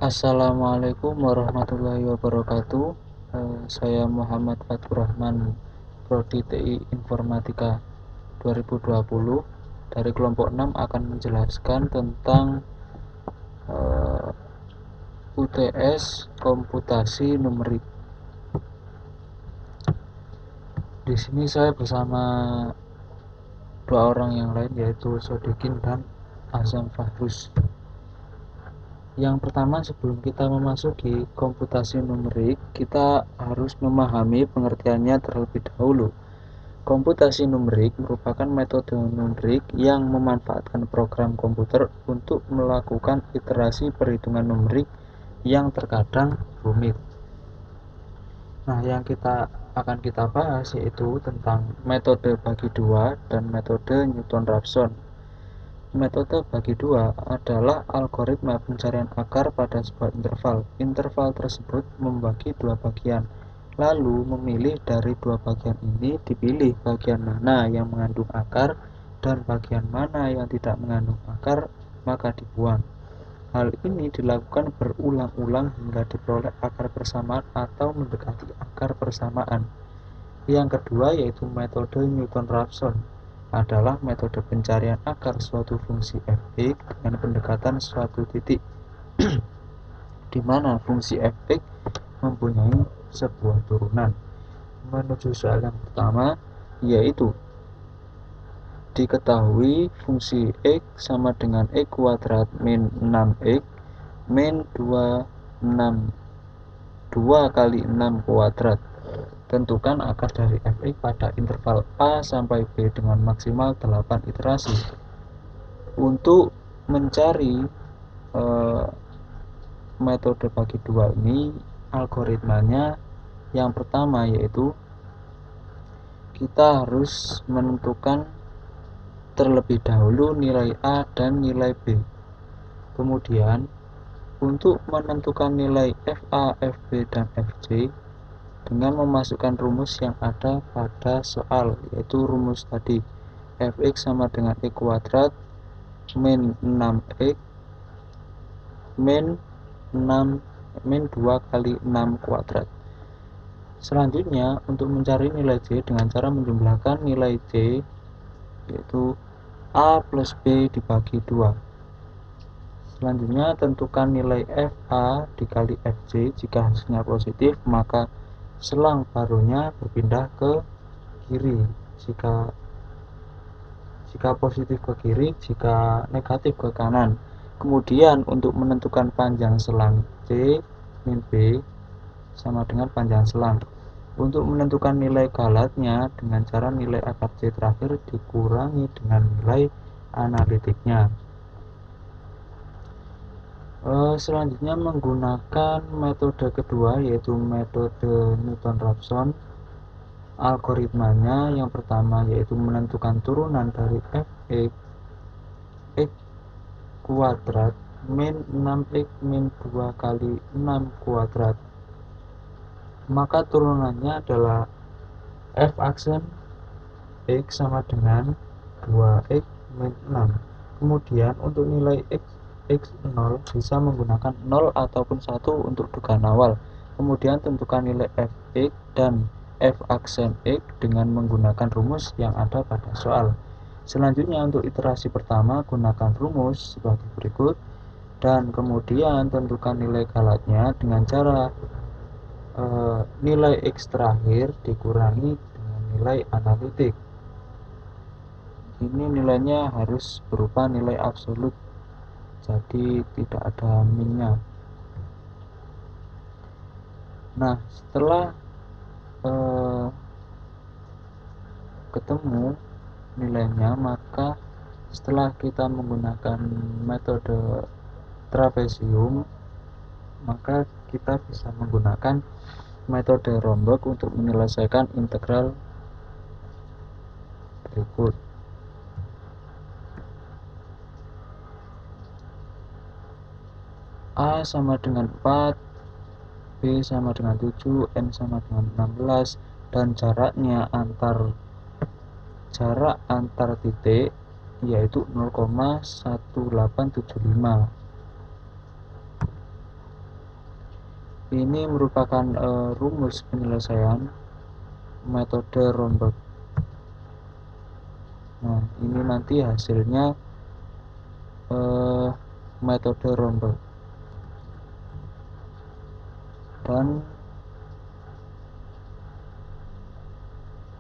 Assalamualaikum warahmatullahi wabarakatuh. Saya Muhammad Fatur Rahman, Prodi TI Informatika 2020 dari kelompok 6 akan menjelaskan tentang UTS komputasi numerik. Di sini saya bersama dua orang yang lain, yaitu Sodikin dan Azam Fahrus. Yang pertama, sebelum kita memasuki komputasi numerik, kita harus memahami pengertiannya terlebih dahulu. Komputasi numerik merupakan metode numerik yang memanfaatkan program komputer untuk melakukan iterasi perhitungan numerik yang terkadang rumit. Nah, yang akan kita bahas yaitu tentang metode bagi dua dan metode Newton-Raphson. Metode bagi dua adalah algoritma pencarian akar pada sebuah interval. Interval tersebut membagi dua bagian, lalu memilih dari dua bagian ini dipilih bagian mana yang mengandung akar dan bagian mana yang tidak mengandung akar, maka dibuang. Hal ini dilakukan berulang-ulang hingga diperoleh akar persamaan atau mendekati akar persamaan. Yang kedua yaitu metode Newton-Raphson adalah metode pencarian akar suatu fungsi f(x) dengan pendekatan suatu titik di mana fungsi f(x) mempunyai sebuah turunan. Menuju soal yang pertama, yaitu diketahui fungsi x sama dengan x kuadrat min 6x min 2 kali 6 kuadrat. Tentukan akar dari f(x) pada interval a sampai b dengan maksimal 8 iterasi. Untuk mencari metode bagi dua ini, algoritmanya yang pertama yaitu kita harus menentukan terlebih dahulu nilai a dan nilai b. Kemudian untuk menentukan nilai fa, fb, dan fj dengan memasukkan rumus yang ada pada soal, yaitu rumus tadi f(x) sama dengan x kuadrat min 6x min 2 kali 6 kuadrat. Selanjutnya, untuk mencari nilai j dengan cara menjumlahkan nilai j, yaitu a plus b dibagi 2. Selanjutnya, tentukan nilai fa dikali fj. Jika hasilnya positif, maka selang barunya berpindah ke kiri. Jika positif ke kiri, jika negatif ke kanan. Kemudian untuk menentukan panjang selang c min b sama dengan panjang selang. Untuk menentukan nilai galatnya dengan cara nilai akar c terakhir dikurangi dengan nilai analitiknya. Selanjutnya menggunakan metode kedua yaitu metode Newton-Raphson. Algoritmanya yang pertama yaitu menentukan turunan dari f(x) x kuadrat min 6x min 2 kali 6 kuadrat. Maka turunannya adalah f aksen x sama dengan 2x min 6. Kemudian untuk nilai x0 bisa menggunakan 0 ataupun 1 untuk dugaan awal. Kemudian tentukan nilai f(x) dan f aksen x dengan menggunakan rumus yang ada pada soal. Selanjutnya untuk iterasi pertama gunakan rumus sebagai berikut, dan kemudian tentukan nilai galatnya dengan cara nilai x terakhir dikurangi dengan nilai analitik. Ini nilainya harus berupa nilai absolut, jadi tidak ada minnya. Nah, setelah ketemu nilainya, maka setelah kita menggunakan metode trapesium, maka kita bisa menggunakan metode Romberg untuk menyelesaikan integral berikut. A sama dengan 4, B sama dengan 7, N sama dengan 16, dan jarak antar titik yaitu 0,1875. Ini merupakan rumus penyelesaian metode Romberg. Nah, ini nanti hasilnya metode Romberg. Dan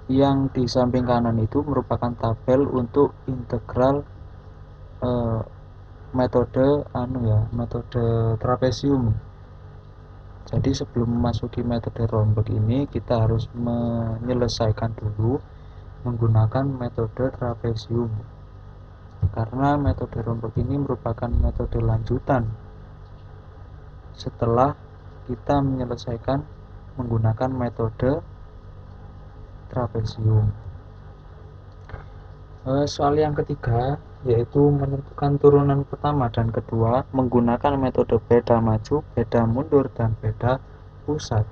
yang di samping kanan itu merupakan tabel untuk integral metode metode trapesium. Jadi sebelum memasuki metode Romberg ini kita harus menyelesaikan dulu menggunakan metode trapesium, karena metode Romberg ini merupakan metode lanjutan setelah kita menyelesaikan menggunakan metode trapesium. Soal yang ketiga yaitu menentukan turunan pertama dan kedua menggunakan metode beda maju, beda mundur, dan beda pusat.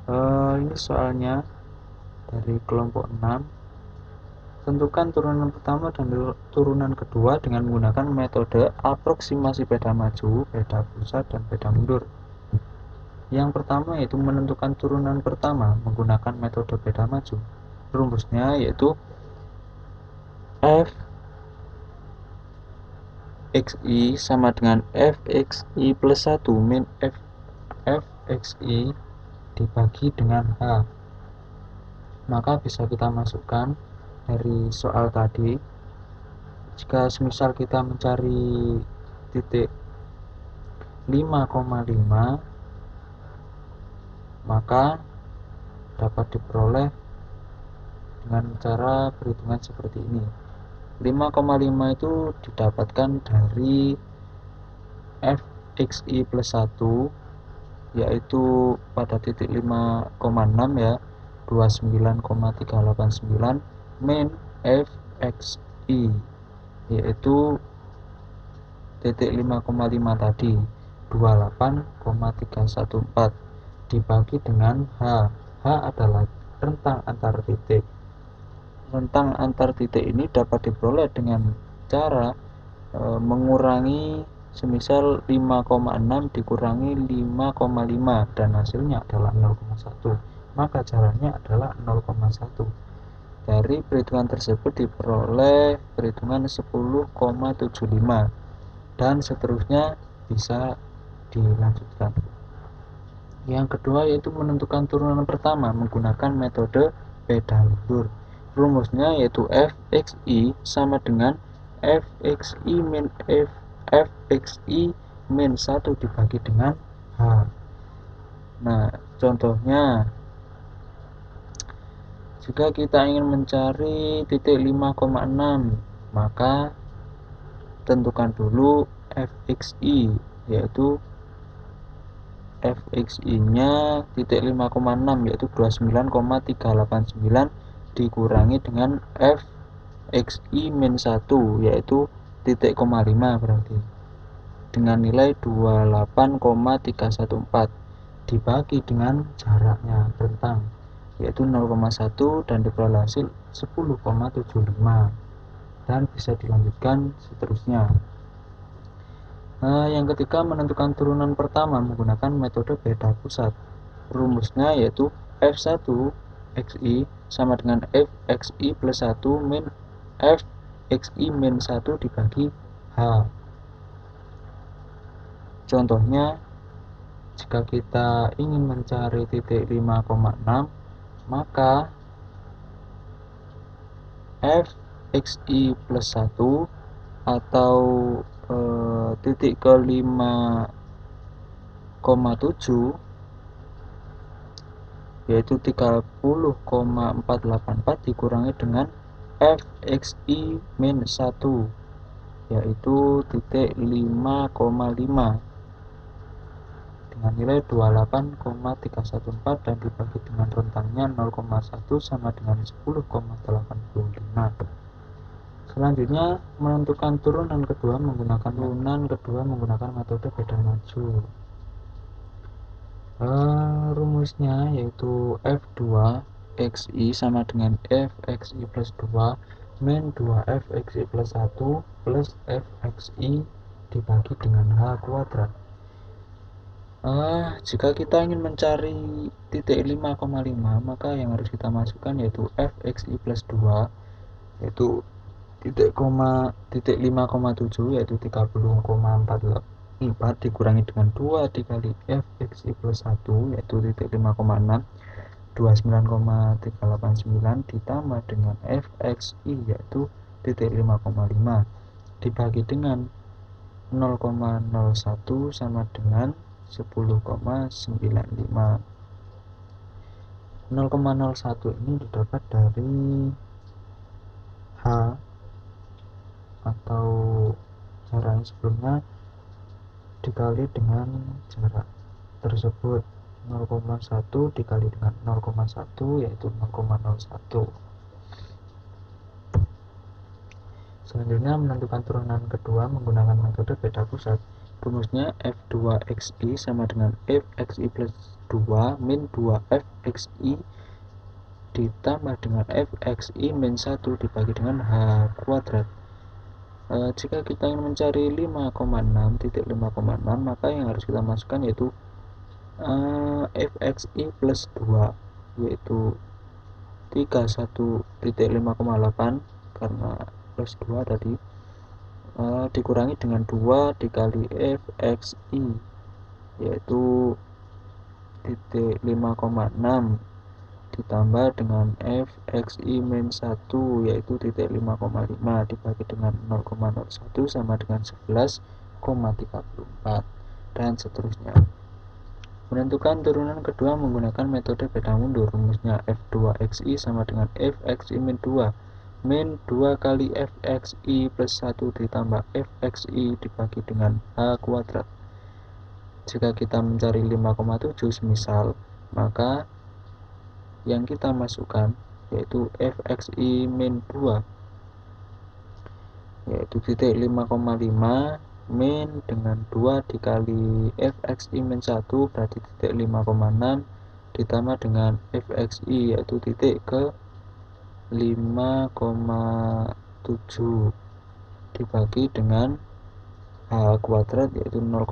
Ini soalnya dari kelompok 6. Tentukan turunan pertama dan turunan kedua dengan menggunakan metode aproksimasi beda maju, beda pusat, dan beda mundur. Yang pertama yaitu menentukan turunan pertama menggunakan metode beda maju. Rumusnya yaitu fxi sama dengan fxi plus 1 min fxi dibagi dengan h. Maka bisa kita masukkan dari soal tadi, jika semisal kita mencari titik 5,5, maka dapat diperoleh dengan cara perhitungan seperti ini. 5,5 itu didapatkan dari fxi plus 1, yaitu pada titik 5,6 ya, 29,389 min fxi, yaitu titik 5,5 tadi, 28,314 dibagi dengan h. H adalah rentang antar titik. Rentang antar titik ini dapat diperoleh dengan cara mengurangi, semisal 5,6 dikurangi 5,5 dan hasilnya adalah 0,1, maka caranya adalah 0,1. Dari perhitungan tersebut diperoleh perhitungan 10,75 dan seterusnya bisa dilanjutkan. Yang kedua yaitu menentukan turunan pertama menggunakan metode beda mundur. Rumusnya yaitu fxi sama dengan fxi min fxi min 1 dibagi dengan h. Nah, contohnya jika kita ingin mencari titik 5,6, maka tentukan dulu fxi, yaitu fxi nya titik 5,6 yaitu 29,389 dikurangi dengan fxi min 1 yaitu titik 5 berarti dengan nilai 28,314 dibagi dengan jaraknya rentang yaitu 0,1 dan diperoleh hasil 10,75 dan bisa dilanjutkan seterusnya. Yang ketiga menentukan turunan pertama menggunakan metode beda pusat. Rumusnya yaitu f1 xi sama dengan fxi plus 1 min fxi min 1 dibagi h. Contohnya, jika kita ingin mencari titik 5,6, maka fxi plus 1 atau titik ke 5,7 yaitu 30,484 dikurangi dengan fxi min 1 yaitu titik 5,5 dengan nilai 28,314 dan dibagi dengan rentangnya 0,1 sama dengan 10,85. Selanjutnya menentukan turunan kedua menggunakan metode beda maju. Rumusnya yaitu f2 xi sama dengan fxi plus 2 min 2 fxi plus 1 plus fxi dibagi dengan h kuadrat. Jika kita ingin mencari titik 5,5, maka yang harus kita masukkan yaitu fxi plus 2, yaitu titik 5,7, yaitu 30,44 dikurangi dengan 2 dikali fxi plus 1, yaitu titik 5,6, 29,389 ditambah dengan fxi yaitu titik 5,5 dibagi dengan 0,01 sama dengan 10,95. 0,01 ini didapat dari H atau cara yang sebelumnya dikali dengan jarak tersebut. 0,1 dikali dengan 0,1 yaitu 0,01. Selanjutnya menentukan turunan kedua menggunakan metode beda pusat. Rumusnya f2xi sama dengan fxi plus 2 min 2 fxi ditambah dengan fxi min 1 dibagi dengan h kuadrat. Jika kita ingin mencari 5,6 titik 5,6, maka yang harus kita masukkan yaitu fxi plus 2, yaitu 31,5,8 karena plus 2 tadi, dikurangi dengan 2 dikali fxi yaitu titik 5,6 ditambah dengan fxi min 1 yaitu titik 5,5 dibagi dengan 0,01 sama dengan 11,34 dan seterusnya. Menentukan turunan kedua menggunakan metode beda mundur. Rumusnya f2xi sama dengan fxi min 2 min 2 kali fxi plus 1 ditambah fxi dibagi dengan h kuadrat. Jika kita mencari 5,7 semisal, maka yang kita masukkan yaitu fxi min 2 yaitu titik 5,5 min dengan 2 dikali fxi min 1 berarti titik 5,6 ditambah dengan fxi yaitu titik ke 5,7 dibagi dengan h kuadrat yaitu 0,01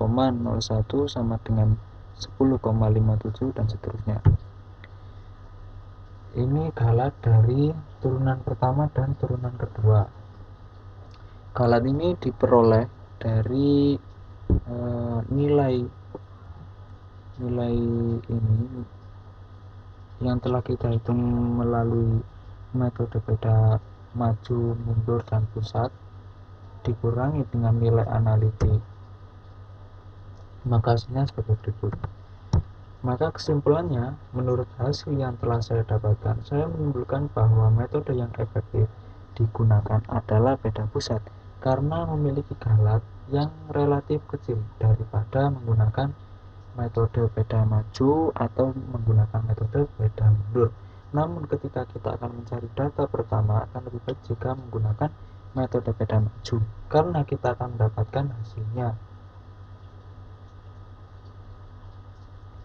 sama dengan 10,57 dan seterusnya. Ini galat dari turunan pertama dan turunan kedua. Galat ini diperoleh dari nilai ini yang telah kita hitung melalui metode beda maju, mundur, dan pusat dikurangi dengan nilai analitik, maka hasilnya sebagai berikut. Maka kesimpulannya, menurut hasil yang telah saya dapatkan, saya menyimpulkan bahwa metode yang efektif digunakan adalah beda pusat karena memiliki galat yang relatif kecil daripada menggunakan metode beda maju atau menggunakan metode beda mundur. Namun ketika kita akan mencari data pertama, akan lebih baik jika menggunakan metode beda maju karena kita akan mendapatkan hasilnya.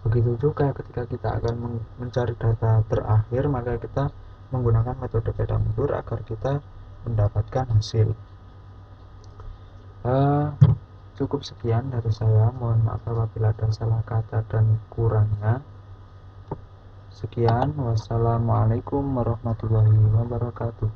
Begitu juga ketika kita akan mencari data terakhir, maka kita menggunakan metode beda mundur agar kita mendapatkan hasil. Cukup sekian dari saya, mohon maaf apabila ada salah kata dan kurangnya. Sekian, wassalamualaikum warahmatullahi wabarakatuh.